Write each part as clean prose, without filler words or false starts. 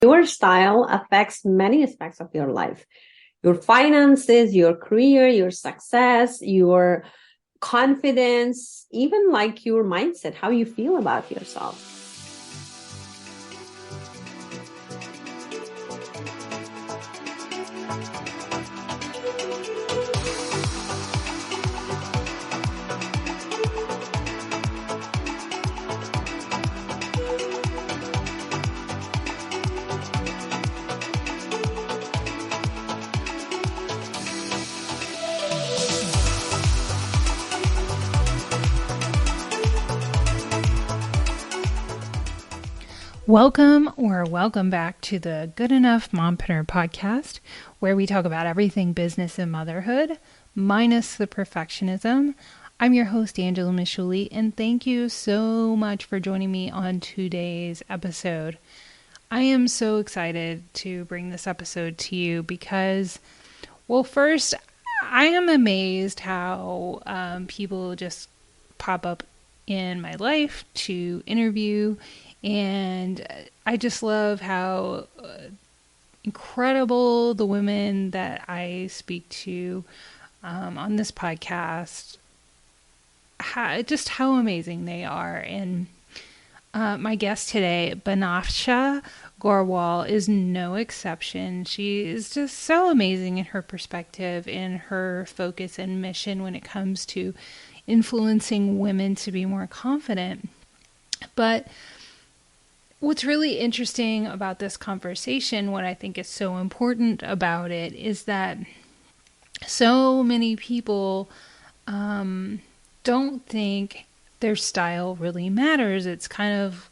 Your style affects many aspects of your life, your finances, your career, your success, your confidence, even like your mindset, how you feel about yourself. Welcome back to the Good Enough Mompreneur Podcast, where we talk about everything business and motherhood, minus the perfectionism. I'm your host, Angela Michuli, and thank you so much for joining me on today's episode. I am so excited to bring this episode to you because, well, first, I am amazed how people just pop up in my life to interview. And I just love how incredible the women that I speak to on this podcast, just how amazing they are. And my guest today, Benafsha Ghowrwal, is no exception. She is just so amazing in her perspective and her focus and mission when it comes to influencing women to be more confident. But what's really interesting about this conversation, what I think is so important about it, is that so many people don't think their style really matters. It's kind of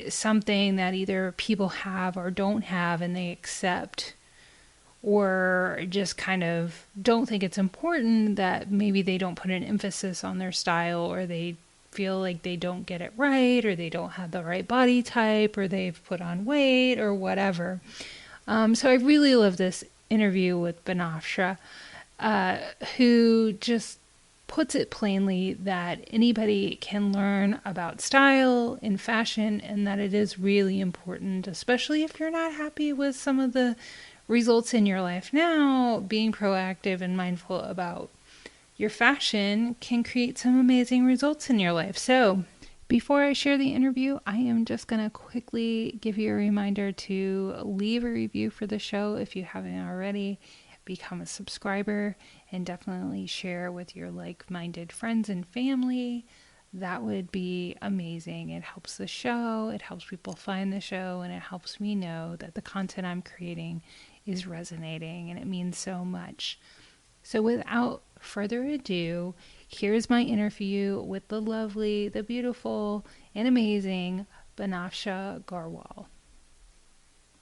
something that either people have or don't have and they accept, or just kind of don't think it's important, that maybe they don't put an emphasis on their style, or they feel like they don't get it right, or they don't have the right body type, or they've put on weight or whatever. So I really love this interview with Benafsha, who just puts it plainly that anybody can learn about style and fashion, and that it is really important, especially if you're not happy with some of the results in your life now. Being proactive and mindful about your fashion can create some amazing results in your life. So before I share the interview, I am just going to quickly give you a reminder to leave a review for the show if you haven't already. Become a subscriber and definitely share with your like-minded friends and family. That would be amazing. It helps the show, it helps people find the show, and it helps me know that the content I'm creating is resonating, and it means so much. So without further ado, here's my interview with the lovely, the beautiful, and amazing Benafsha Ghowrwal.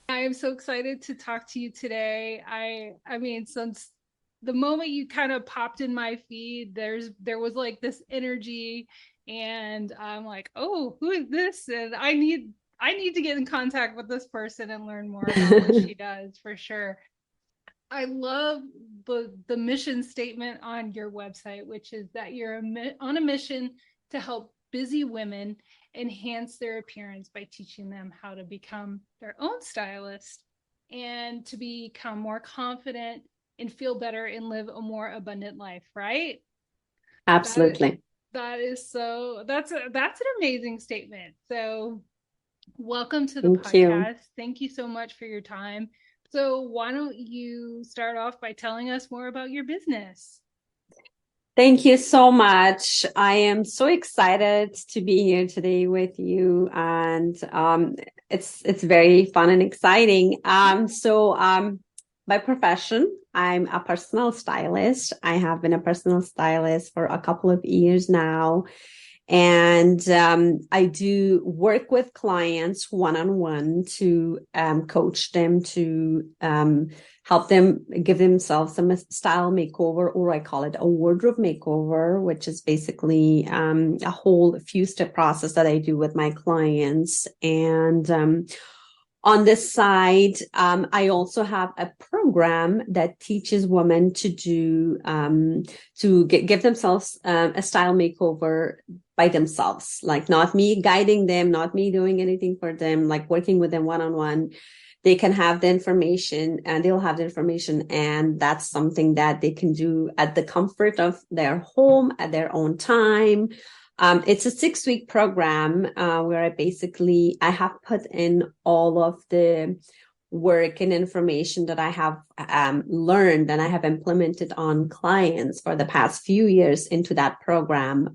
I am so excited to talk to you today. I mean, since the moment you kind of popped in my feed, there was like this energy, and I'm like, oh, who is this? And I need to get in contact with this person and learn more about what she does, for sure. I love the mission statement on your website, which is that you're on a mission to help busy women enhance their appearance by teaching them how to become their own stylist and to become more confident and feel better and live a more abundant life, right? Absolutely. That's an amazing statement. So welcome to the Thank podcast. you. Thank you so much for your time. So why don't you start off by telling us more about your business? Thank you so much. I am so excited to be here today with you, and it's very fun and exciting. By profession, I'm a personal stylist. I have been a personal stylist for a couple of years now. And I do work with clients one-on-one to coach them, to help them give themselves a style makeover, or I call it a wardrobe makeover, which is basically a whole few-step process that I do with my clients. And On this side, I also have a program that teaches women to do give themselves a style makeover by themselves, like not me guiding them, not me doing anything for them, like working with them one-on-one. They can have the information and they'll have the information, and that's something that they can do at the comfort of their home at their own time. It's a 6-week program where I have put in all of the work and information that I have learned and I have implemented on clients for the past few years into that program.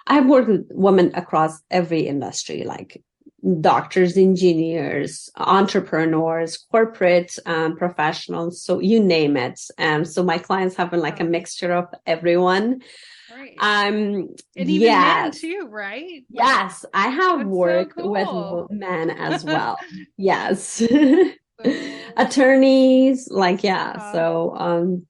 I've worked with women across every industry, like doctors, engineers, entrepreneurs, corporate professionals, so you name it. So my clients have been like a mixture of everyone. Right. And even men too, right? Yes, I have worked with men as well. Yes. Attorneys, like, yeah. So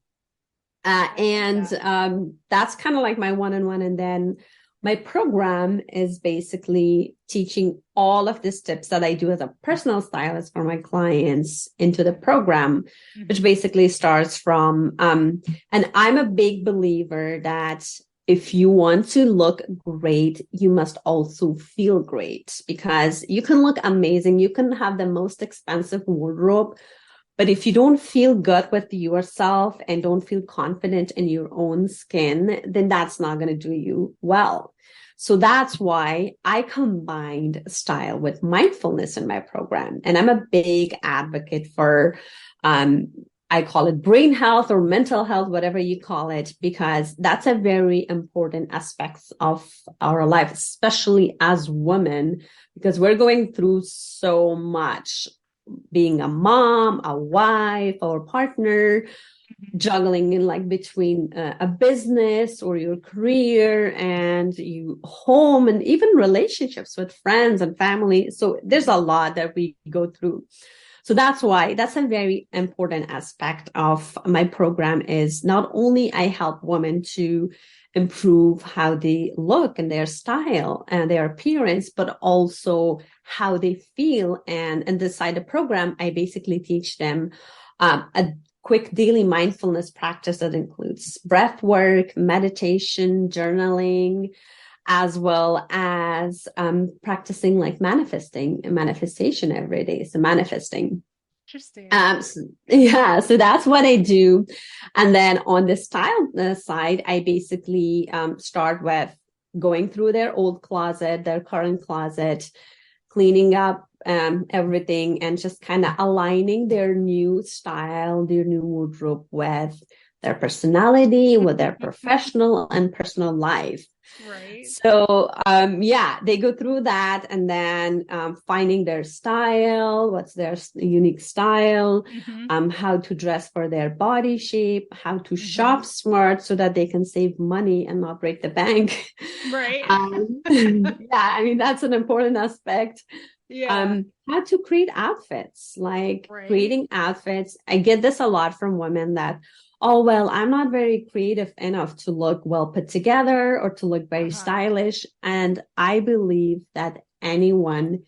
that's kind of like my one-on-one. And then my program is basically teaching all of the steps that I do as a personal stylist for my clients into the program, which basically starts from, and I'm a big believer that if you want to look great, you must also feel great, because you can look amazing. You can have the most expensive wardrobe, but if you don't feel good with yourself and don't feel confident in your own skin, then that's not going to do you well. So that's why I combined style with mindfulness in my program. And I'm a big advocate for, I call it brain health or mental health, whatever you call it, because that's a very important aspect of our life, especially as women, because we're going through so much, being a mom, a wife, or partner, juggling in like between a business or your career and you home, and even relationships with friends and family. So there's a lot that we go through. So that's why that's a very important aspect of my program, is not only I help women to improve how they look and their style and their appearance, but also how they feel. And inside the program, I basically teach them a quick daily mindfulness practice that includes breath work, meditation, journaling, as well as practicing like manifestation every day. So manifesting. Interesting. So that's what I do. And then on the style side, I basically start with going through their old closet, their current closet, cleaning up everything, and just kind of aligning their new style, their new wardrobe with their personality, with their professional and personal life. Right. So, they go through that, and then finding their style, what's their unique style, how to dress for their body shape, how to shop smart so that they can save money and not break the bank. Right. I mean, that's an important aspect. Yeah. How to create outfits, like creating outfits. I get this a lot from women that, oh, well, I'm not very creative enough to look well put together or to look very stylish. And I believe that anyone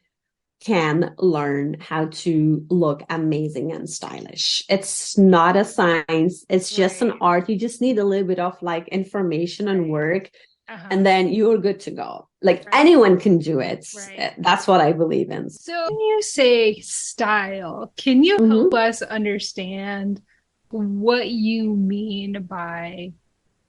can learn how to look amazing and stylish. It's not a science. It's just an art. You just need a little bit of like information and work. And then you're good to go. Like anyone can do it. That's what I believe in. So when you say style, can you help us understand what you mean by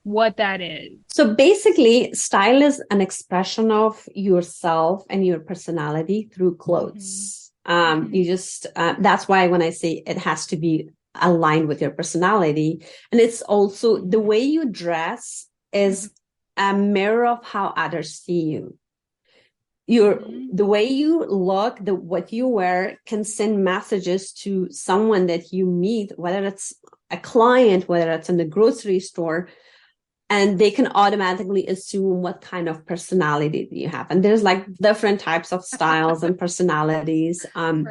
what that is? So basically, style is an expression of yourself and your personality through clothes. You just, that's why when I say it has to be aligned with your personality. And it's also the way you dress is a mirror of how others see you. The way you look, what you wear can send messages to someone that you meet, whether it's a client, whether it's in the grocery store, and they can automatically assume what kind of personality you have. And there's like different types of styles and personalities. And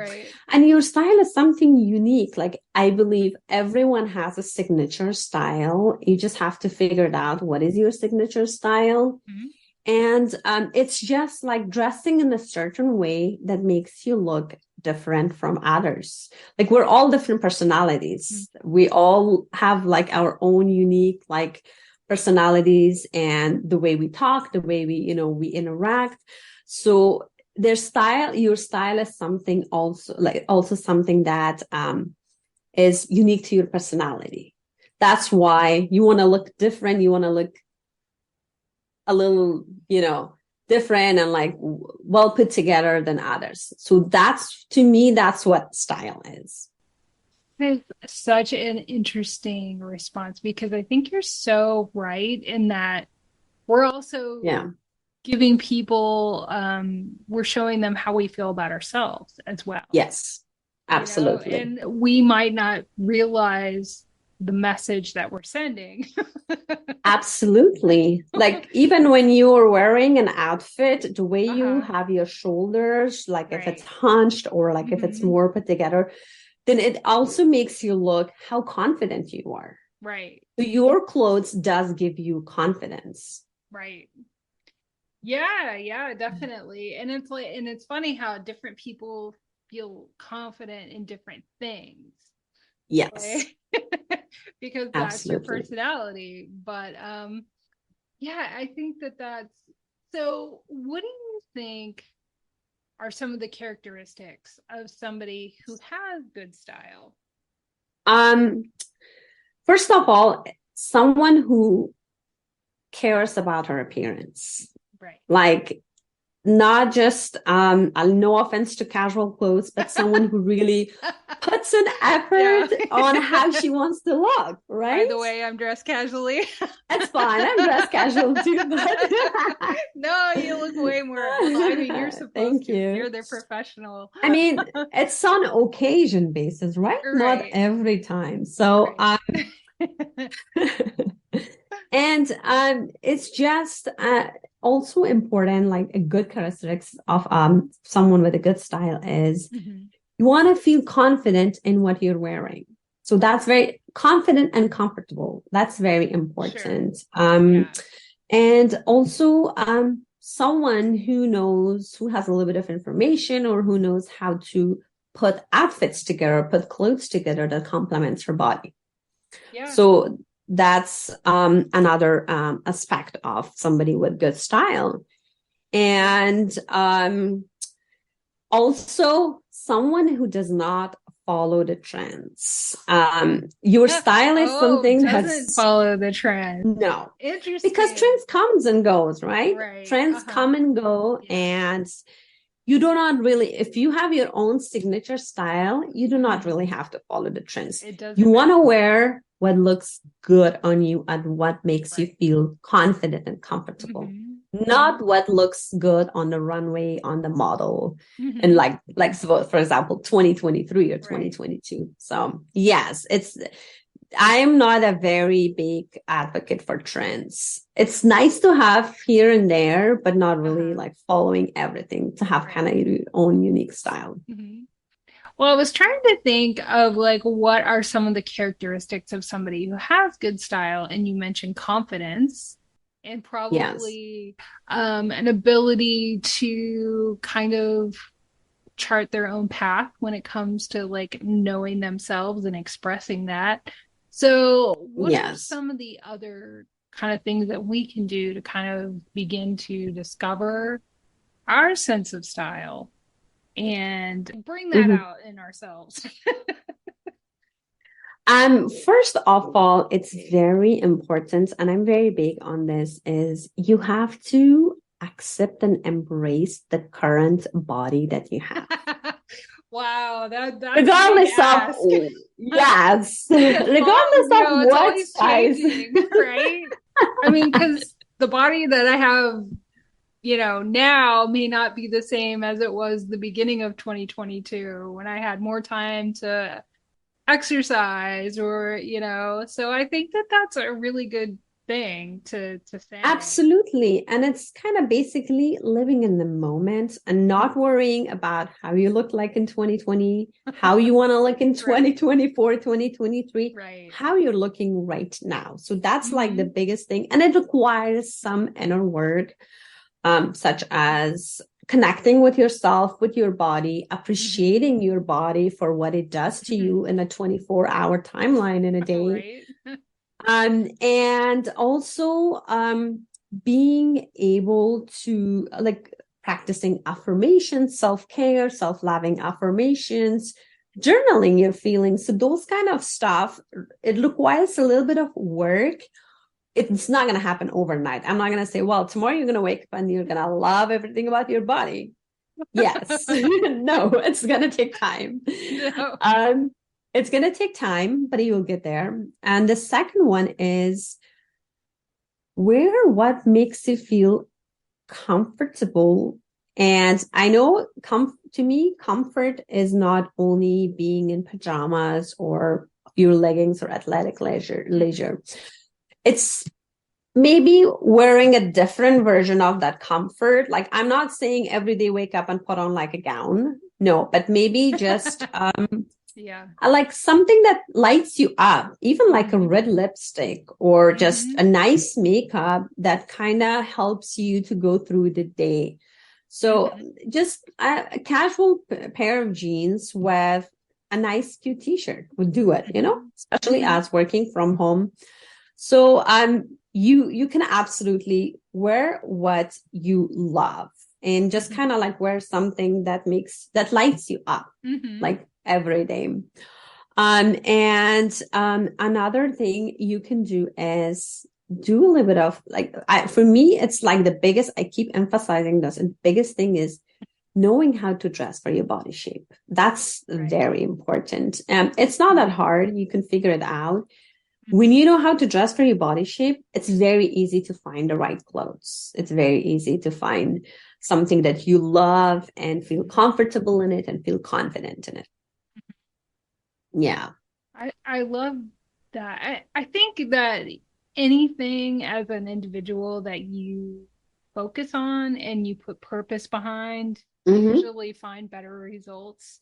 your style is something unique. Like I believe everyone has a signature style. You just have to figure it out. What is your signature style? And it's just like dressing in a certain way that makes you look different from others. Like we're all different personalities. We all have like our own unique like personalities and the way we talk, the way we interact. So your style is something also something that is unique to your personality. That's why you want to look different. You want to look a little, different and like well put together than others. So to me, that's what style is. It's such an interesting response because I think you're so right in that we're also giving people, we're showing them how we feel about ourselves as well. Yes, absolutely. And we might not realize the message that we're sending. Absolutely. Like even when you're wearing an outfit, the way you have your shoulders, like if it's hunched or like if it's more put together, then it also makes you look how confident you are. Right. So your clothes does give you confidence. Right. Yeah, definitely. And it's funny how different people feel confident in different things. Yes. Right? Because that's your personality. But I think that's so. What do you think are some of the characteristics of somebody who has good style? First of all, someone who cares about her appearance. Right. Like not just no offense to casual clothes, but someone who really puts an effort on how she wants to look, right? By the way, I'm dressed casually. That's fine. I'm dressed casual too. But no, you look way more. I mean, you're supposed Thank to. you. You're the professional. I mean, it's on occasion basis, right? Not every time. So, and it's just also important, like a good characteristics of someone with a good style is you want to feel confident in what you're wearing. So that's very confident and comfortable. That's very important. Sure. And also someone who has a little bit of information or who knows how to put outfits together, put clothes together that complements her body. Yeah. So that's another aspect of somebody with good style. And also someone who does not follow the trends. Your style is something that doesn't follow the trend. No. Interesting. Because trends comes and goes, right? Trends come and go, and you do not really, if you have your own signature style, you do not really have to follow the trends. You want to wear what looks good on you and what makes you feel confident and comfortable. Not what looks good on the runway, on the model, and like for example, 2023 or 2022. So yes, I am not a very big advocate for trends. It's nice to have here and there, but not really like following everything, to have kind of your own unique style. Well, I was trying to think of like what are some of the characteristics of somebody who has good style, and you mentioned confidence and probably an ability to kind of chart their own path when it comes to like knowing themselves and expressing that. So what are some of the other kind of things that we can do to kind of begin to discover our sense of style and bring that out in ourselves? First of all, it's very important, and I'm very big on this, is you have to accept and embrace the current body that you have. Wow, that's regardless of regardless of what size, right? I mean, because the body that I have, now may not be the same as it was the beginning of 2022 when I had more time to exercise or, so I think that that's a really good thing to say. Absolutely. And it's kind of basically living in the moment and not worrying about how you look like in 2020, how you want to look in 2024, 2023, how you're looking right now. So that's like the biggest thing. And it requires some inner work, such as connecting with yourself, with your body, appreciating your body for what it does to you in a 24-hour timeline in a day. Right. And also being able to like practicing affirmations, self-care, self-loving affirmations, journaling your feelings. So those kind of stuff, it requires a little bit of work. It's not going to happen overnight. I'm not going to say, well, tomorrow you're going to wake up and you're going to love everything about your body. Yes. No, it's going to take time. No. It's going to take time, but you will get there. And the second one is what makes you feel comfortable. And I know to me, comfort is not only being in pajamas or your leggings or athletic leisure. It's maybe wearing a different version of that comfort. Like, I'm not saying every day wake up and put on like a gown. No, but maybe just like something that lights you up, even like a red lipstick or just a nice makeup that kind of helps you to go through the day. So just a casual pair of jeans with a nice cute t-shirt would do it, especially as working from home. So you can absolutely wear what you love and just kind of like wear something that lights you up like every day. And another thing you can do is do a little bit of like, for me, it's like I keep emphasizing this, and the biggest thing is knowing how to dress for your body shape. That's very important. It's not that hard. You can figure it out. When you know how to dress for your body shape, it's very easy to find the right clothes. It's very easy to find something that you love and feel comfortable in it and feel confident in it. Yeah. I love that. I think that anything as an individual that you focus on and you put purpose behind, you usually find better results.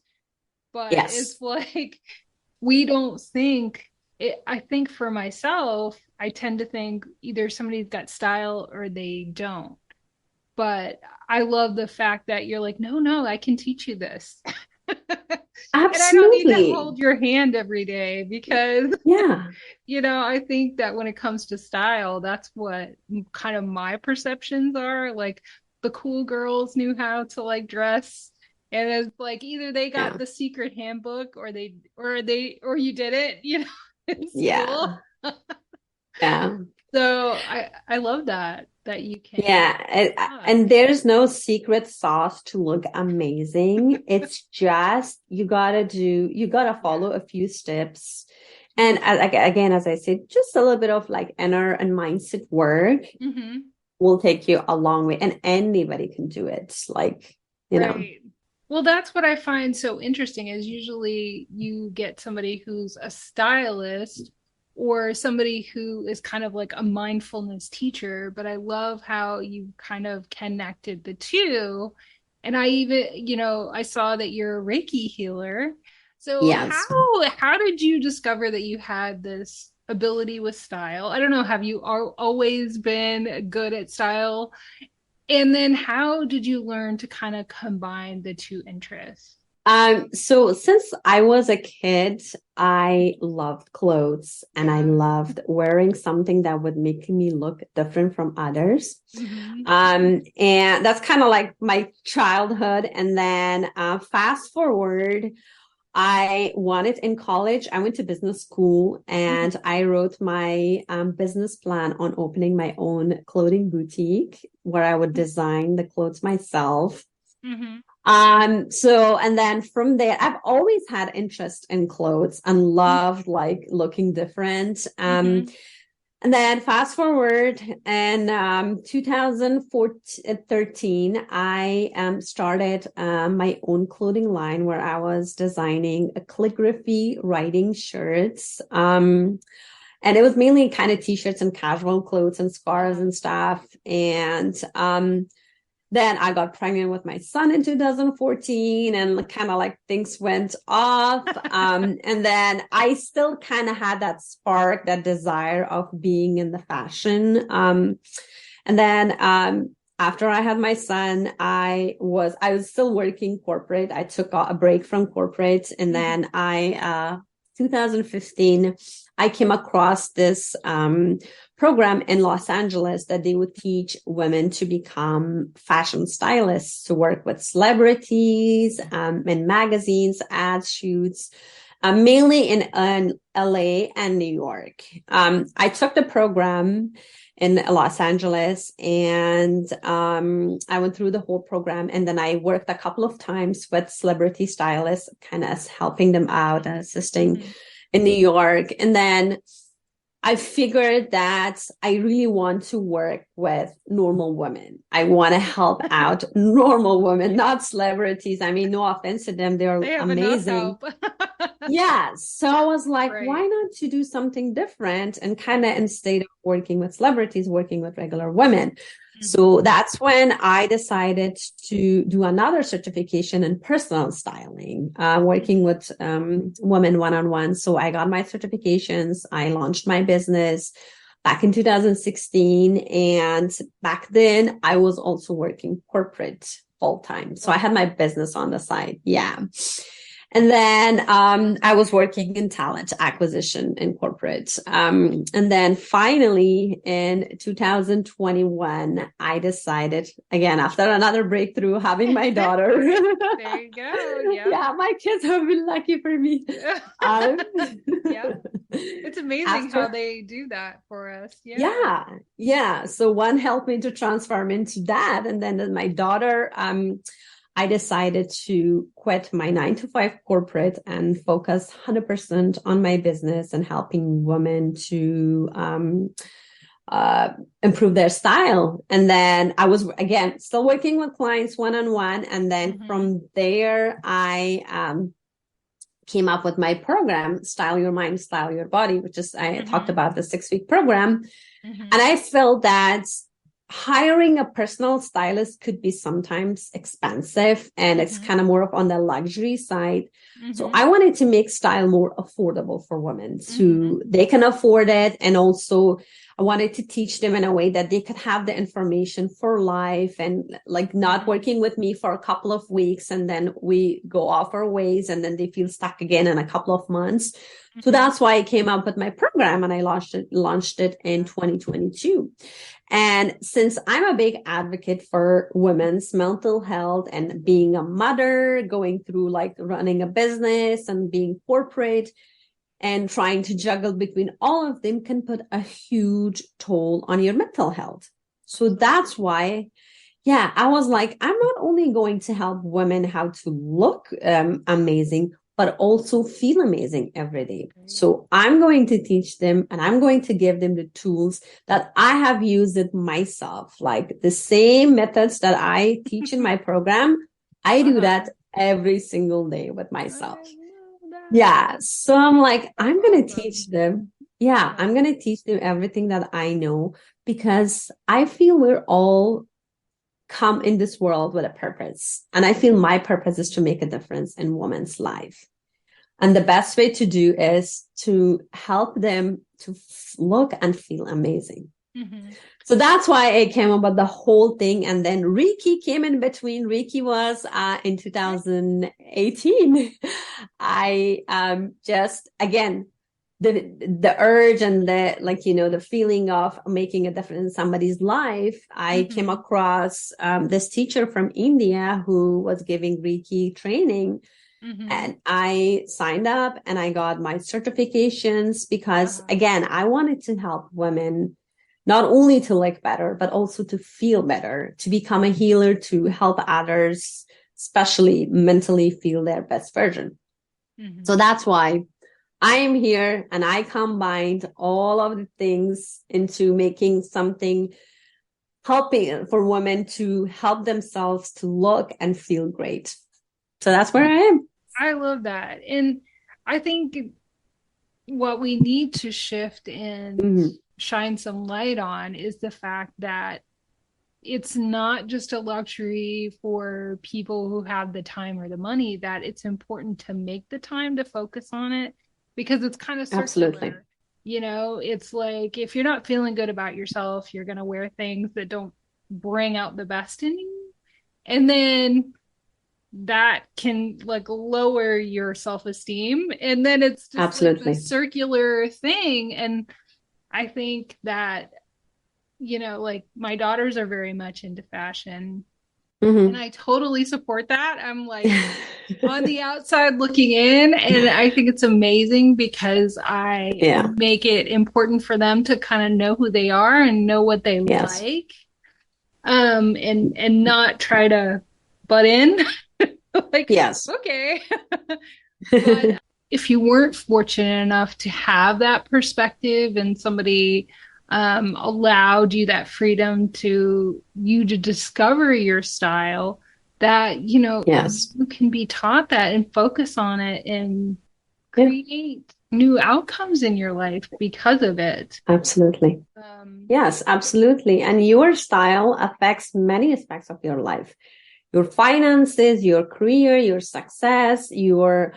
But it's like we don't think it. I think for myself, I tend to think either somebody's got style or they don't. But I love the fact that you're like, no, I can teach you this. And I don't need to hold your hand every day because, I think that when it comes to style, that's what kind of my perceptions are. Like the cool girls knew how to like dress. And it's like either they got the secret handbook or you did it, in school. Yeah. So I love that you can. Yeah. And there's no secret sauce to look amazing. It's just, you gotta follow a few steps. And again, as I said, just a little bit of like inner and mindset work will take you a long way, and anybody can do it. Like, know. Well, that's what I find so interesting is usually you get somebody who's a stylist or somebody who is kind of like a mindfulness teacher, but I love how you kind of connected the two. And I even, I saw that you're a Reiki healer. So how did you discover that you had this ability with style? I don't know, have you always been good at style? And then how did you learn to kind of combine the two interests? So since I was a kid, I loved clothes and I loved wearing something that would make me look different from others. And that's kind of like my childhood. And then fast forward, I wanted in college, I went to business school and I wrote my business plan on opening my own clothing boutique where I would design the clothes myself. And then from there, I've always had interest in clothes and loved like looking different. And then fast forward in 2013, I started my own clothing line where I was designing a calligraphy writing shirts. And it was mainly kind of t-shirts and casual clothes and scarves and stuff. And then I got pregnant with my son in 2014 and kind of like things went off. And then I still kind of had that spark, that desire of being in the fashion. And then after I had my son, I was still working corporate. I took a break from corporate, and then 2015, I came across this program in Los Angeles that they would teach women to become fashion stylists, to work with celebrities, in magazines, ads, shoots, mainly in LA and New York. I took the program in Los Angeles, and I went through the whole program, and then I worked a couple of times with celebrity stylists, kind of helping them out and assisting in New York. And then I figured that I really want to work with normal women. I want to help out normal women, not celebrities. I mean, no offense to them. They're They have amazing. enough help. Yeah. So I was like, Right. why not to do something different, and kind of, instead of working with celebrities, working with regular women. So that's when I decided to do another certification in personal styling, working with women one-on-one. So I got my certifications. I launched my business back in 2016. And back then I was also working corporate full time. So I had my business on the side. Yeah. And then I was working in talent acquisition in corporate. And then finally in 2021, I decided, again, after another breakthrough, having my daughter. There you go. Yeah. Yeah, my kids have been lucky for me. Yeah. It's amazing how they do that for us. Yeah. Yeah. So one helped me to transform into that. And then my daughter, I decided to quit my 9 to 5 corporate and focus 100% on my business and helping women to improve their style. And then I was, again, still working with clients one-on-one. And then from there, I came up with my program, Style Your Mind, Style Your Body, which is, I talked about the 6-week program. And I felt that hiring a personal stylist could be sometimes expensive, and it's kind of more of on the luxury side. So I wanted to make style more affordable for women, so they can afford it. And also I wanted to teach them in a way that they could have the information for life, and like not working with me for a couple of weeks and then we go off our ways and then they feel stuck again in a couple of months. So that's why I came up with my program, and I launched it in 2022. And since I'm a big advocate for women's mental health and being a mother, going through like running a business and being corporate and trying to juggle between all of them can put a huge toll on your mental health. So that's why, yeah, I was like, I'm not only going to help women how to look amazing, but also feel amazing every day. So I'm going to teach them, and I'm going to give them the tools that I have used it myself. Like the same methods that I teach in my program, I do that every single day with myself. Yeah. So I'm like, I'm going to teach them. Yeah. I'm going to teach them everything that I know, because I feel we're all come in this world with a purpose. And I feel my purpose is to make a difference in women's life. And the best way to do is to help them to look and feel amazing. So that's why I came up with the whole thing. And then Reiki came in between. Reiki was in 2018. I just, again, the urge and the feeling of making a difference in somebody's life. I came across this teacher from India who was giving Reiki training. And I signed up and I got my certifications because, again, I wanted to help women not only to look better, but also to feel better, to become a healer, to help others, especially mentally, feel their best version. So that's why I am here, and I combined all of the things into making something helping for women to help themselves to look and feel great. So that's where I am. I love that. And I think what we need to shift and shine some light on is the fact that it's not just a luxury for people who have the time or the money, that it's important to make the time to focus on it, because it's kind of circular. Absolutely. You know, it's like if you're not feeling good about yourself, you're going to wear things that don't bring out the best in you. And then that can like lower your self-esteem. And then it's just like the Absolutely. circular thing. And I think that, like my daughters are very much into fashion. And Hmm. I totally support that. I'm like on the outside looking in, and I think it's amazing because I Yeah. make it important for them to kind of know who they are and know what they Yes. like, and not try to butt in. Like, Yes. okay. But if you weren't fortunate enough to have that perspective and somebody allowed you that freedom to discover your style, that Yes. you can be taught that and focus on it and Yeah. create new outcomes in your life because of it. Absolutely. Um, Yes, absolutely. And your style affects many aspects of your life, your finances, your career, your success, your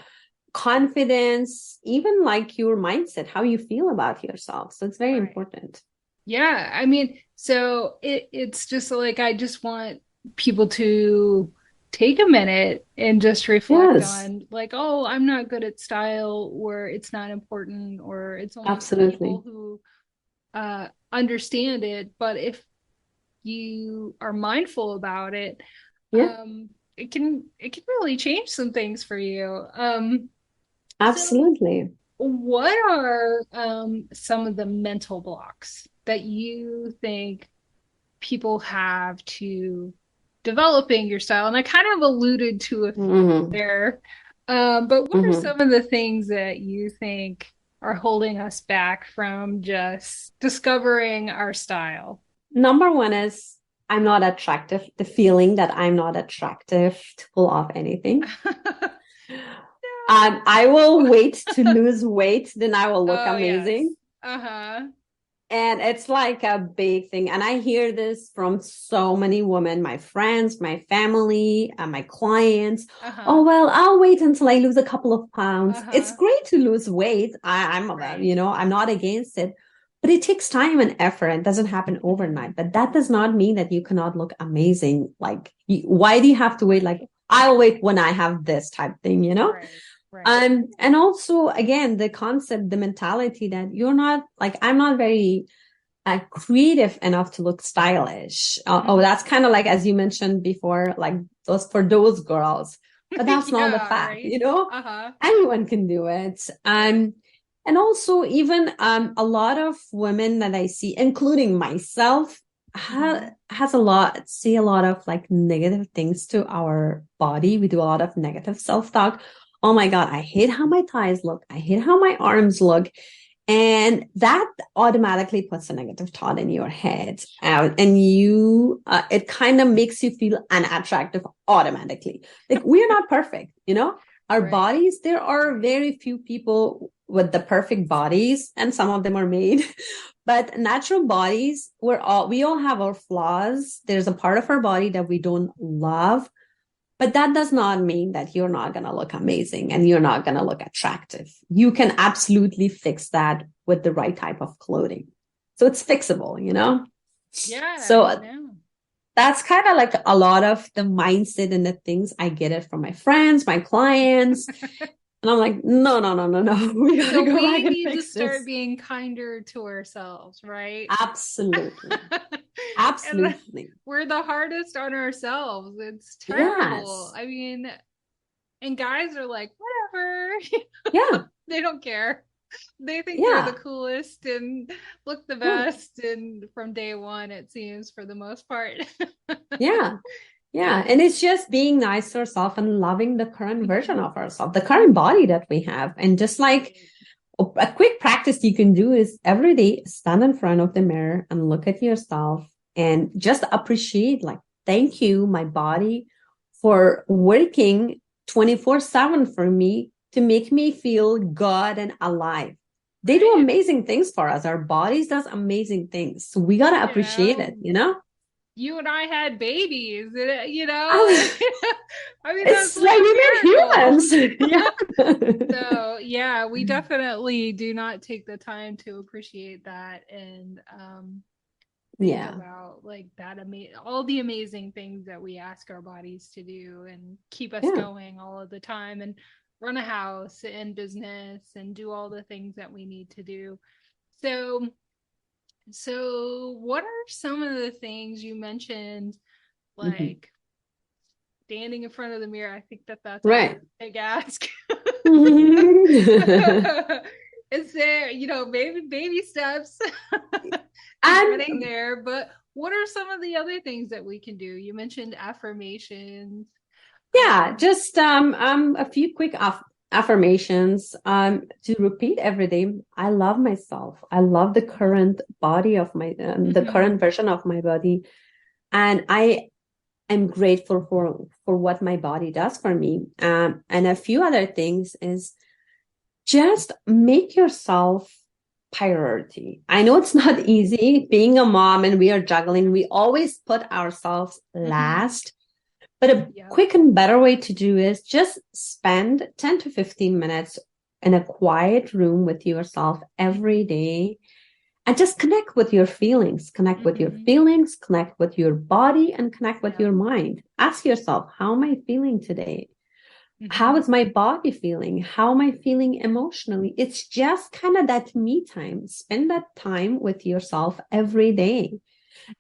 confidence, even like your mindset, how you feel about yourself. So it's very right. important. Yeah, I mean, so it's just like I just want people to take a minute and just reflect Yes, on like, oh, I'm not good at style, or it's not important, or it's only for people absolutely. who understand it. But if you are mindful about it, Yeah, it can really change some things for you. So absolutely. what are some of the mental blocks that you think people have to developing your style? And I kind of alluded to a few Hmm. there. But what are Hmm. some of the things that you think are holding us back from just discovering our style? Number one is I'm not attractive. The feeling that I'm not attractive to pull off anything. I will wait to lose weight, then I will look Oh, yes. amazing. Uh-huh. And it's like a big thing. And I hear this from so many women, my friends, my family, my clients. Oh, Uh-huh. well, I'll wait until I lose a couple of pounds. It's Uh-huh. great to lose weight. Right. I'm not against it, but it takes time and effort. It doesn't happen Mhm. overnight. But that does not mean that you cannot look amazing. Like, why do you have to wait? Like, I'll wait when I have this type thing? Right. Right. And also again, the concept, the mentality that you're not like, I'm not very creative enough to look stylish. Oh, that's Mhm. kind of like, as you mentioned before, like those for those girls, but that's not the Yeah, fact, right. Uh-huh. anyone can do it. Right. And also even a lot of women that I see, including myself, Mhm. has a lot, see a lot of like negative things to our body. We do a lot of negative self-talk. Oh my God, I hate how my thighs look. I hate how my arms look. And that automatically puts a negative thought in your head out, and it kind of makes you feel unattractive automatically. Like, we're not perfect. Our Right. bodies, there are Right. very few people with the perfect bodies, and some of them are made. But natural bodies, we all have our flaws. There's a part of our body that we don't love, but that does not mean that you're not going to look amazing and you're not going to look attractive. You can absolutely fix that with the right type of clothing. So it's fixable. Yeah, So no. that's kind of like a lot of the mindset and the things. I get it from my friends, my clients. And I'm like, no, no, no, no, no. We got to So go back we and need to fix start this. being kinder to ourselves, right? Absolutely. And Absolutely. we're the hardest on ourselves. It's terrible. Yes. I mean, and guys are like, whatever. Yeah. They don't care. They think they're the Yeah. coolest and look the Yeah. best. And from day one, it seems for the most part. Yeah. Yeah. And And it's just being nice to ourselves and loving the current version mhm, of ourselves, the current body that we have. And just like right. a quick practice you can do is every day stand in front of the mirror and look at yourself and just appreciate, like, thank you, my body, for working 24/7 for me to make me feel good and alive. They do Right. amazing things for us. Our bodies does amazing things. So we got to You appreciate know, it? you and I had babies, like, I, I mean, that's it's like like we a miracle. made humans. Yeah. So, yeah, we definitely do not take the time to appreciate that. And think Yeah. about like that all the amazing things that we ask our bodies to do and keep us Yeah. going all of the time and run a house and business and do all the things that we need to do. So what are some of the things you mentioned, Mm-hmm. like standing in front of the mirror? I think that's a Right. big ask. And Is there, baby steps to getting there? But what are some of the other things that we can do? You mentioned affirmations. yeah, just a few quick affirmations to repeat every day. I love myself. I love the current body of the current version of my body, and I am grateful for what my body does for me. And a few other things is just make yourself priority. I know it's not easy being a mom and we are juggling. We always put ourselves last. But a quick and better way to do is just spend 10 to 15 minutes in a quiet room with yourself every day and just connect with your feelings, connect with your feelings, connect with your body, and connect with your mind. Ask yourself, how am I feeling today? How is my body feeling? How am I feeling emotionally? It's just kind of that me time. Spend that time with yourself every day.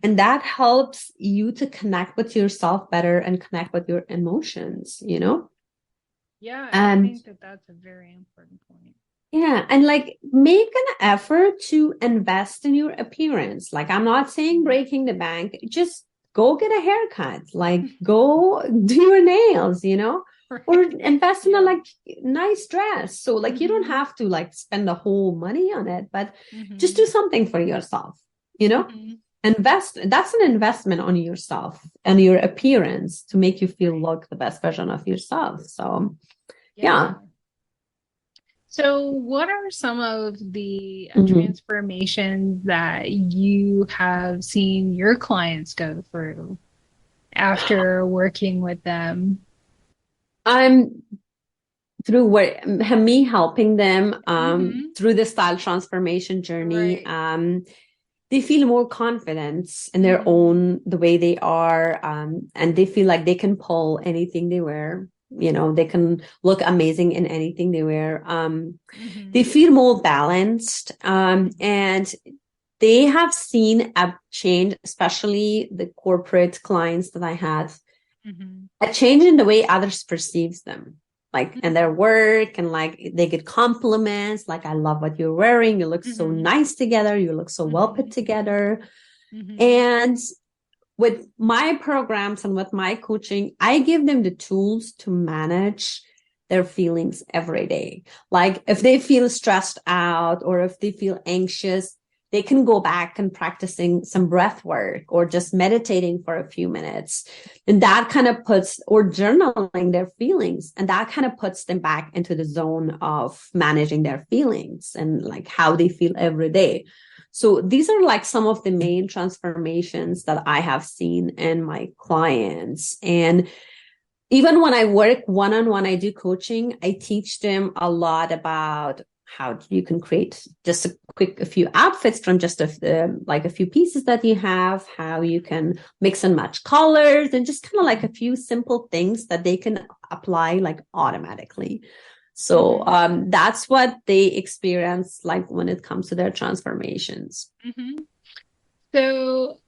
And that helps you to connect with yourself better and connect with your emotions, Yeah, I And think that's a very important point. yeah, and like make an effort to invest in your appearance. Like I'm not saying breaking the bank, just go get a haircut, like go do your nails, Right. or invest in a like nice dress. So like you don't have to like spend the whole money on it, but just do something for yourself, invest. That's an investment on yourself and your appearance to make you feel like the best version of yourself. So yeah. So what are some of the transformations that you have seen your clients go through after working with them? I'm through me helping them through the style transformation journey. Right. They feel more confidence in their own, the way they are, and they feel like they can pull anything they wear. They can look amazing in anything they wear. They feel more balanced, and they have seen a change, especially the corporate clients that I had, a change in the way others perceives them, like in their work, and like they get compliments, like, I love what you're wearing. You look so nice together. You look so well put together. And with my programs and with my coaching, I give them the tools to manage their feelings every day. Like if they feel stressed out or if they feel anxious, they can go back and practicing some breath work or just meditating for a few minutes. And that kind of or journaling their feelings. And that kind of puts them back into the zone of managing their feelings and like how they feel every day. So these are like some of the main transformations that I have seen in my clients. And even when I work one-on-one, I do coaching, I teach them a lot about how you can create just a few outfits from just a few pieces that you have, how you can mix and match colors, and just kind of like a few simple things that they can apply like automatically. So that's what they experience like when it comes to their transformations. So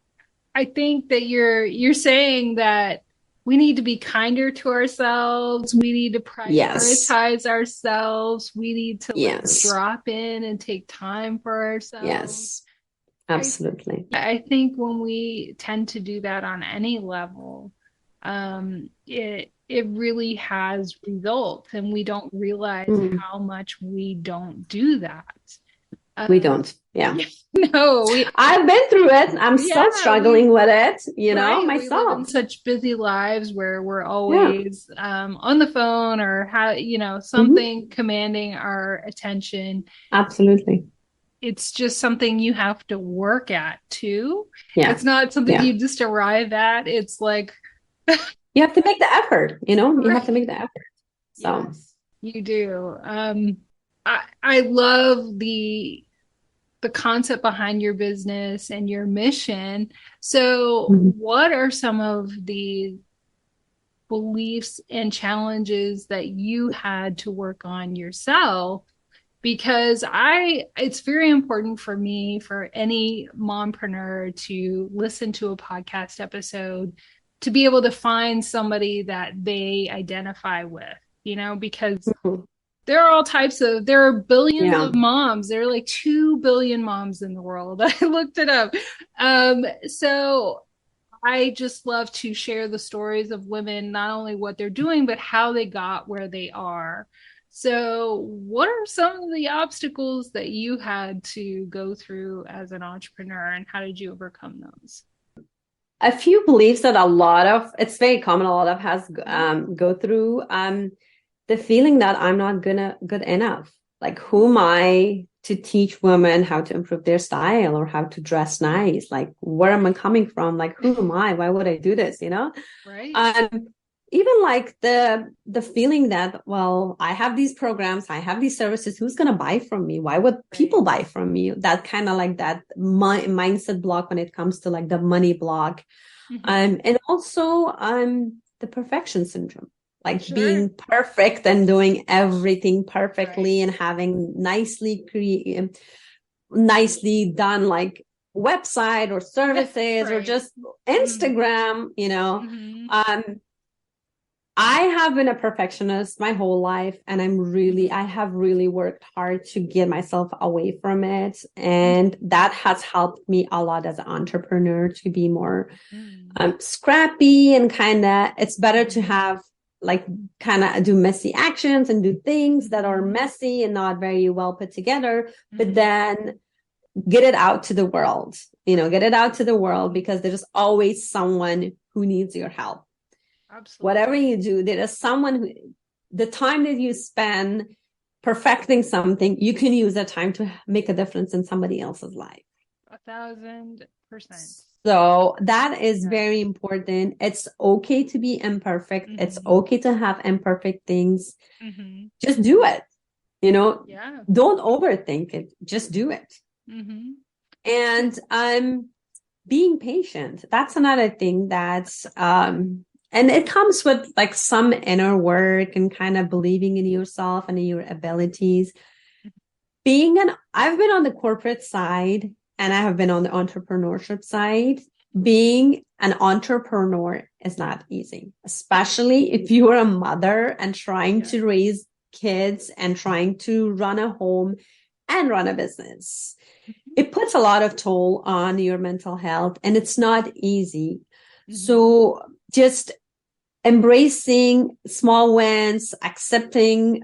I think that you're saying that we need to be kinder to ourselves. We need to prioritize ourselves. We need to like drop in and take time for ourselves. Yes, absolutely. I think when we tend to do that on any level, it really has results, and we don't realize how much we don't do that. We don't. Yeah. No, I've been through it. I'm still struggling with it, myself. We live in such busy lives where we're always on the phone or something commanding our attention. Absolutely. It's just something you have to work at too. Yeah. It's not something you just arrive at. It's like you have to make the effort, you have to make the effort. So yes, you do. I love the concept behind your business and your mission. So, Mhm. what are some of the beliefs and challenges that you had to work on yourself? Because it's very important for me, for any mompreneur, to listen to a podcast episode to be able to find somebody that they identify with, because Mhm. there are billions Yeah. of moms. There are like 2 billion moms in the world. I looked it up. So I just love to share the stories of women, not only what they're doing, but how they got where they are. So, what are some of the obstacles that you had to go through as an entrepreneur, and how did you overcome those? A few beliefs that it's very common, a lot of has go through the feeling that I'm not good enough. Like, who am I to teach women how to improve their style or how to dress nice? Like, where am I coming from? Like, who am I? Why would I do this? Right. Um, Even like the feeling that, well, I have these programs, I have these services, who's going to buy from me? Why would Right. people buy from me? That kind of like that mindset block when it comes to like the money block. Mm-hmm. And also the perfection syndrome, like Sure. being perfect and doing everything perfectly Right. and having nicely done like website or services or Right. just Mm-hmm. Instagram. Mm-hmm. Um, I have been a perfectionist my whole life, and Mm-hmm. I have really worked hard to get myself away from it. And Mm-hmm. that has helped me a lot as an entrepreneur to be more Mm-hmm. scrappy and it's better to Mm-hmm. have like kind of do messy actions and do things that are Mm-hmm. messy and not very well put together, but Mm-hmm. then get it out to the world, Right. get it out to the world, because there's always someone who needs your help. Whatever Absolutely. you do, there is someone who, the time that you spend perfecting something, you can use that time to make a difference in somebody else's life. 1,000%. So that is Yeah. very important. It's okay to be imperfect. It's Mm-hmm. okay to have imperfect things. Mm-hmm. Just do it. You know, Yeah. don't overthink it. Just do it. Mm-hmm. And being patient. That's another thing that's and it comes with like some inner work and kind of believing in yourself and in your abilities. I've been on the corporate side and I have been on the entrepreneurship side. Being an entrepreneur is not easy, especially if you are a mother and trying Yeah. to raise kids and trying to run a home and run a business. Mm-hmm. It puts a lot of toll on your mental health and it's not easy. Mm-hmm. So just embracing small wins, accepting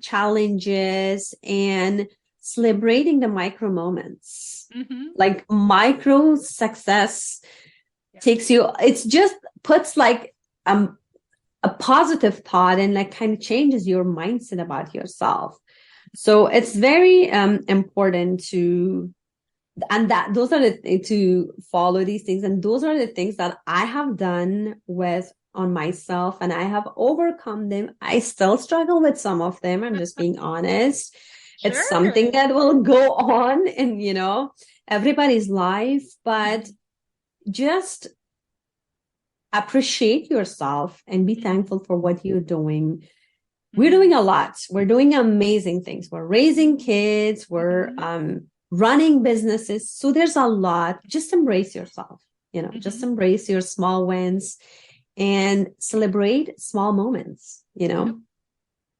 challenges, and celebrating the micro moments. Mm-hmm. Like micro success Yeah. it's just puts like a positive thought and like kind of changes your mindset about yourself. So it's very important and that those are to follow these things, and those are the things that I have done with on myself and I have overcome them. I still struggle with some of them, I'm just being honest. It's something Sure. that will go on in everybody's life, but Mm-hmm. just appreciate yourself and be Mm-hmm. thankful for what you're doing. We're Mm-hmm. doing a lot. We're doing amazing things. We're raising kids. We're Mm-hmm. running businesses. So there's a lot. Just embrace yourself. Just Mm-hmm. embrace your small wins and celebrate small moments. Yep.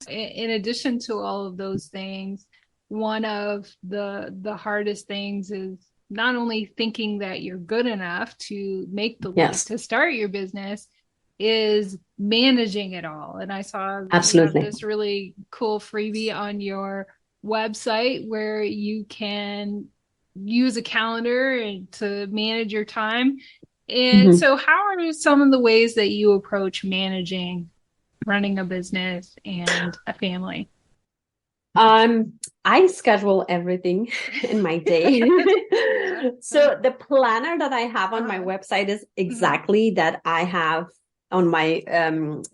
In addition to all of those things, one of the hardest things is not only thinking that you're good enough to make the leap Yes, to start your business, is managing it all. And I saw you have absolutely. this really cool freebie on your website where you can use a calendar and to manage your time. And Mhm. so, how are some of the ways that you approach managing running a business and a family? I schedule everything in my day. Yeah. So the planner that I have on my Uh-huh. website is Hmm. exactly that I have on my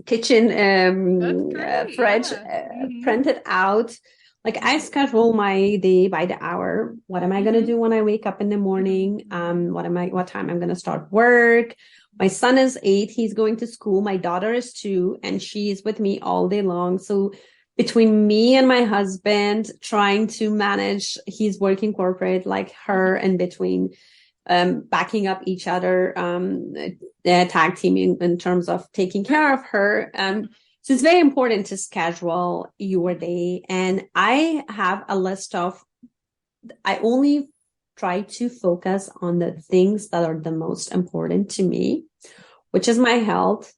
kitchen That's great. fridge Yeah. Hmm. printed out. Like I schedule my day by the hour. What am I going to Mm-hmm. do when I wake up in the morning? What time I'm going to start work? My son is 8. He's going to school. My daughter is 2 and she's with me all day long. So between me and my husband trying to manage, he's working corporate like her, and between backing up each other, tag teaming in terms of taking care of her. So it's very important to schedule your day. And I have a list of, I only try to focus on the things that are the most important to me, which is my health,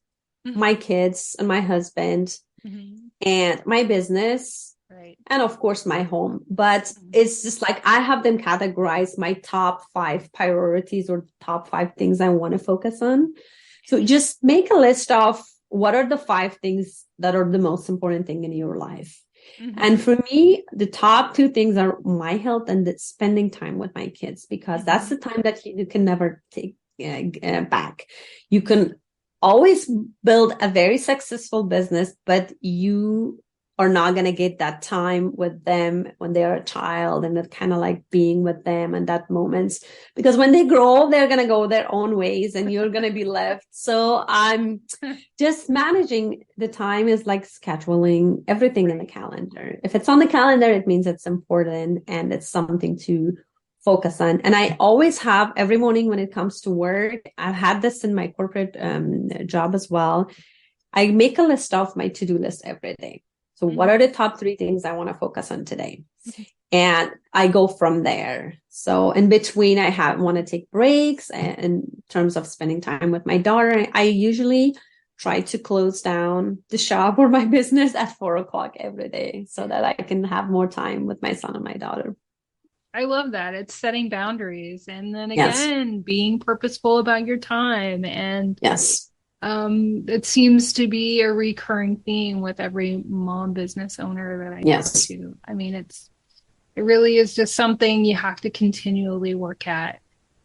Mm-hmm. my kids, and my husband, Mm-hmm. and my business, Right. and of course my home. But it's just like I have them categorized, my top 5 priorities or top 5 things I want to focus on. So just make a list of what are the 5 things that are the most important thing in your life. Mm-hmm. And for me, the top 2 things are my health and spending time with my kids, because that's Mm-hmm. the time that you can never take back. You can always build a very successful business, but you are not going to get that time with them when they're a child, and that kind of like being with them and that moments, because when they grow, they're going to go their own ways and you're going to be left. So I'm just managing the time is like scheduling everything in the calendar. If it's on the calendar, it means it's important and it's something to focus on. And I always have every morning when it comes to work, I've had this in my corporate job as well. I make a list of my to-do list every day. So what are the top 3 things I want to focus on today? And I go from there. So in between, I want to take breaks in terms of spending time with my daughter. I usually try to close down the shop or my business at 4 o'clock every day so that I can have more time with my son and my daughter. I love that. It's setting boundaries and then Yes. again being purposeful about your time. And Yes. it seems to be a recurring theme with every mom business owner that I talk Yes. to. I mean, it really is just something you have to continually work at.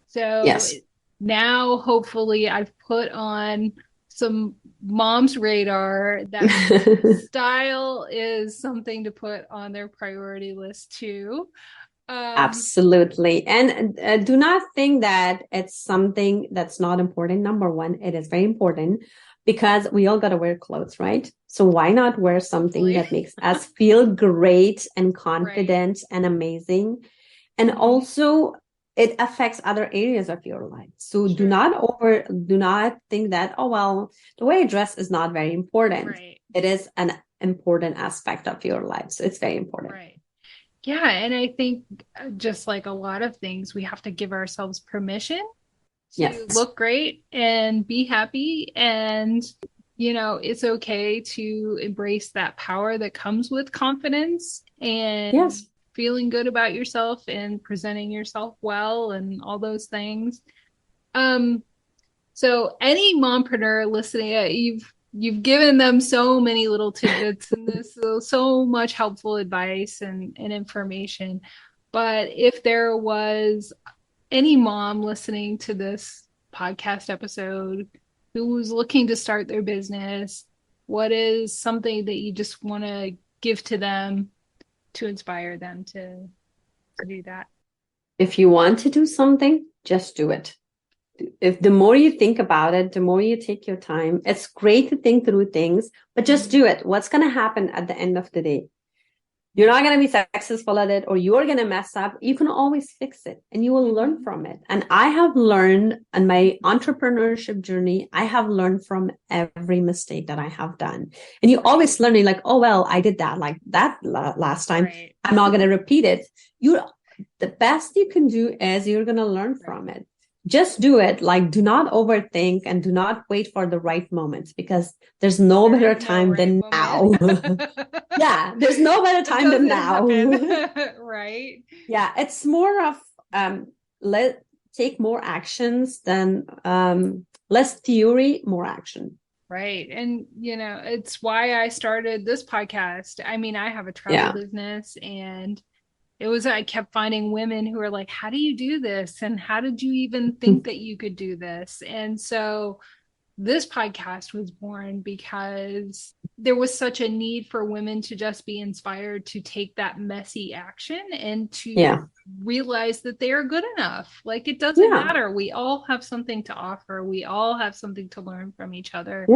So Yes. now hopefully I've put on some mom's radar that style is something to put on their priority list too. Um, Absolutely. And do not think that it's something that's not important. Number one, it is very important because we all got to wear clothes, right? So why not wear something hopefully. that makes us feel great and Right. confident and amazing? And Mm-hmm. also it affects other areas of your life. So Sure. do not think that, oh, well, the way you dress is not very important. Right. It is an important aspect of your life. So it's very important. Right. Yeah. And I think just like a lot of things, we have to give ourselves permission to Yes. look great and be happy. And, it's okay to embrace that power that comes with confidence and Yes. feeling good about yourself and presenting yourself well and all those things. Um, So any mompreneur listening, you've given them so many little tidbits in this, so much helpful advice and information. But if there was any mom listening to this podcast episode who was looking to start their business, what is something that you just want to give to them to inspire them to do that? If you want to do something, just do it. If the more you think about it, the more you take your time. It's great to think through things, but just do it. What's going to happen at the end of the day? You're not going to be successful at it, or you're going to mess up. You can always fix it and you will learn from it. And I have learned on my entrepreneurship journey, I have learned from every mistake that I have done. And you always learning like, oh, well, I did that like that last time. Right. I'm not going to repeat it. The best you can do is you're going to learn Right. from it. Just do it. Like, do not overthink and do not wait for the right moments, because there's no better time than now. Yeah, there's no better It time than doesn't now. happen. Right. Yeah, it's more of let take more actions than less theory, more action. Right. And, it's why I started this podcast. I mean, I have a travel Yeah. business and I kept finding women who are like, how do you do this? And how did you even think that you could do this? And so this podcast was born because there was such a need for women to just be inspired to take that messy action and to realize that they are good enough. Like, it doesn't matter. We all have something to offer. We all have something to learn from each other.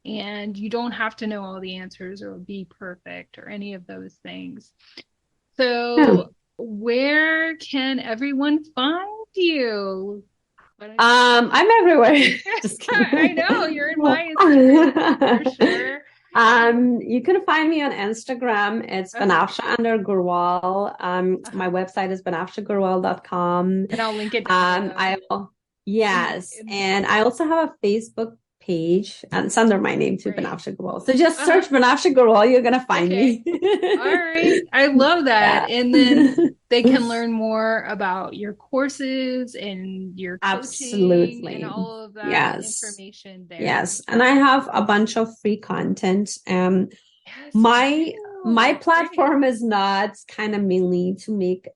And you don't have to know all the answers or be perfect or any of those things. So where can everyone find you? I'm everywhere. Just kidding. I know you're in my Instagram for sure. You can find me on Instagram. It's Benafsha Ghowrwal. My website is benafshaghowrwal.com. And I'll link it down below. And I also have a Facebook page, and it's under my name too, Benafsha Ghowrwal. So just search Benafsha Ghowrwal, you're gonna find me. All right, I love that. And then they can learn more about your courses and your coaching and all of that information there. Yes, and I have a bunch of free content. My platform is not kind of mainly to make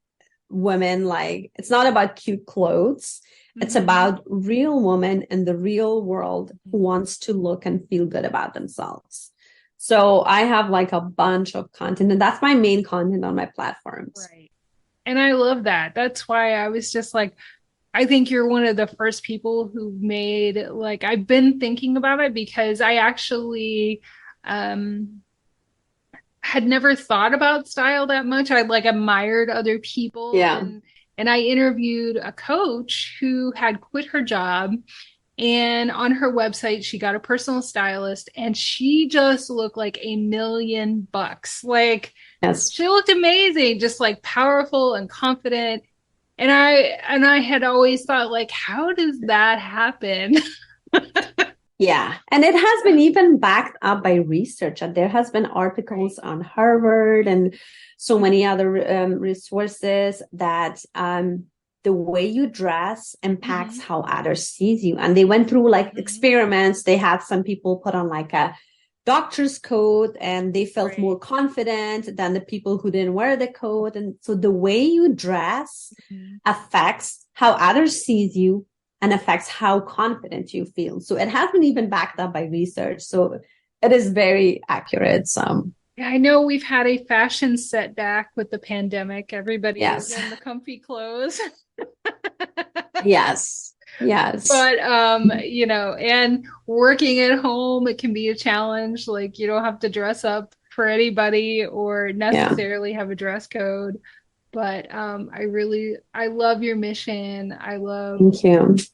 women, like, it's not about cute clothes. It's about real women in the real world who wants to look and feel good about themselves. So I have like a bunch of content, and that's my main content on my platforms. Right. And I love that. That's why I was just like, I think you're one of the first people who made, like, I've been thinking about it because I actually had never thought about style that much. I like admired other people. And I interviewed a coach who had quit her job, and on her website, she got a personal stylist, and she just looked like $1,000,000. Like, she looked amazing, just like powerful and confident. And I had always thought, like, how does that happen? And it has been even backed up by research. And there has been articles on Harvard and so many other resources that the way you dress impacts how others sees you. And they went through like experiments. They had some people put on like a doctor's coat, and they felt more confident than the people who didn't wear the coat. And so the way you dress affects how others sees you and affects how confident you feel. So it has been even backed up by research. So it is very accurate. I know we've had a fashion setback with the pandemic. Everybody is in the comfy clothes. Yes. But, you know, and working at home, it can be a challenge. Like, you don't have to dress up for anybody or necessarily have a dress code. But I love your mission. I love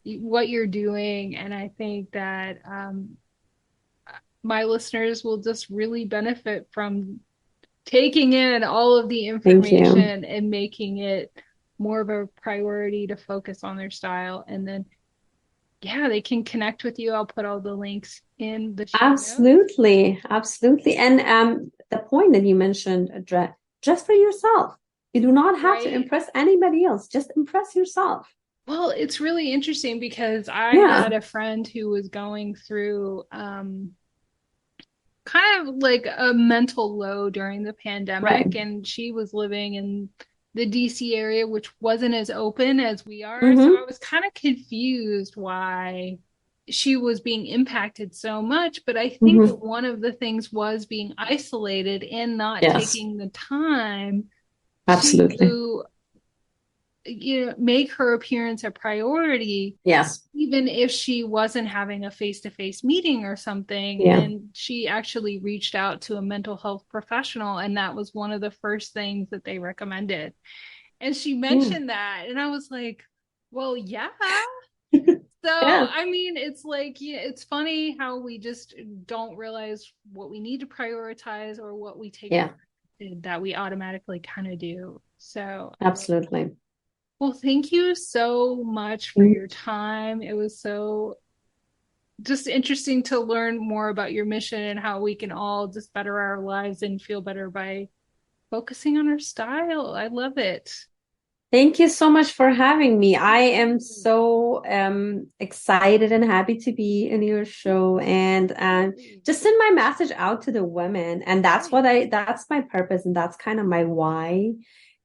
what you're doing. And I think that my listeners will just really benefit from taking in all of the information and making it more of a priority to focus on their style. And then, they can connect with you. I'll put all the links in the show Absolutely. And the point that you mentioned, dress for yourself. You do not have to impress anybody else. Just impress yourself. Well, it's really interesting because I had a friend who was going through kind of like a mental low during the pandemic, and she was living in the DC area, which wasn't as open as we are. So I was kind of confused why she was being impacted so much. But I think that one of the things was being isolated and not taking the time to make her appearance a priority. Even if she wasn't having a face-to-face meeting or something. And she actually reached out to a mental health professional, and that was one of the first things that they recommended. And she mentioned that, and I was like, well, I mean, it's like, it's funny how we just don't realize what we need to prioritize or what we take that we automatically kind of do. So absolutely. Well, thank you so much for your time. It was so just interesting to learn more about your mission and how we can all just better our lives and feel better by focusing on our style. I love it. Thank you so much for having me. I am so excited and happy to be in your show, and just send my message out to the women. And that's my purpose. And that's kind of my why,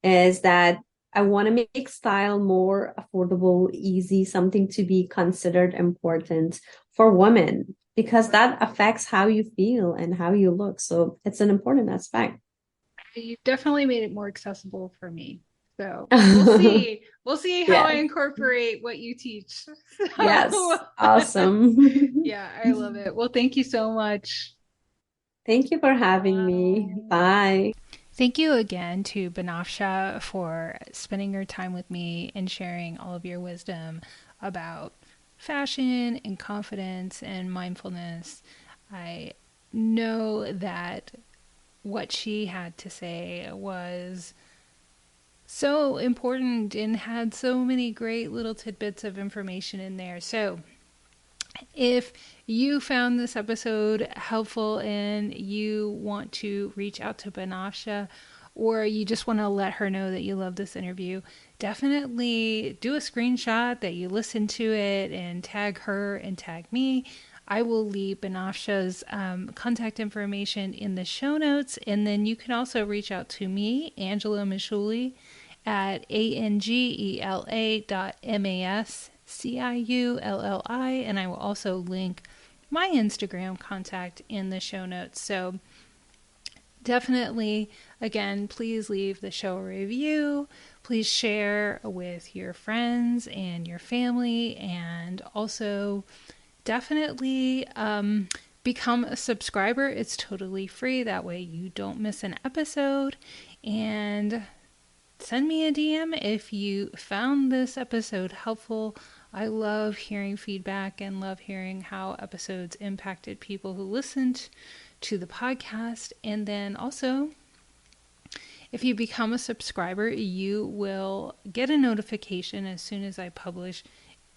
is that I want to make style more affordable, easy, something to be considered important for women because that affects how you feel and how you look. So it's an important aspect. You've definitely made it more accessible for me. So we'll see. We'll see how I Yes. incorporate what you teach. So Yes. Awesome. yeah, I love it. Well, thank you so much. Thank you for having me. Bye. Bye. Thank you again to Benafsha for spending your time with me and sharing all of your wisdom about fashion and confidence and mindfulness. I know that what she had to say was so important and had so many great little tidbits of information in there. So, if you found this episode helpful and you want to reach out to Benafsha or you just want to let her know that you love this interview, definitely do a screenshot that you listened to it and tag her and tag me. I will leave Benafsha's contact information in the show notes, and then you can also reach out to me, Angela Mashuli, at angela.masciulli, and I will also link my Instagram contact in the show notes. So definitely, again, please leave the show a review. Please share with your friends and your family, and also definitely become a subscriber. It's totally free. That way you don't miss an episode. And send me a DM if you found this episode helpful. I love hearing feedback and love hearing how episodes impacted people who listened to the podcast. And then also, if you become a subscriber, you will get a notification as soon as I publish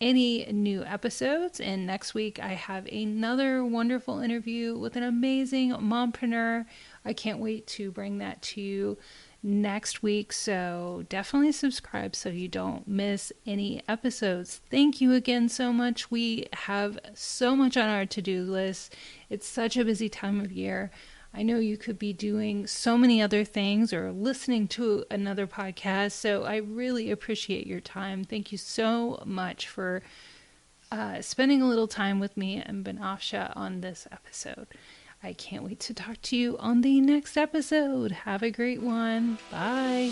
any new episodes. And next week, I have another wonderful interview with an amazing mompreneur. I can't wait to bring that to you next week. So definitely subscribe so you don't miss any episodes. Thank you again so much. We have so much on our to-do list. It's such a busy time of year. I know you could be doing so many other things or listening to another podcast. So I really appreciate your time. Thank you so much for spending a little time with me and Benafsha on this episode. I can't wait to talk to you on the next episode. Have a great one. Bye.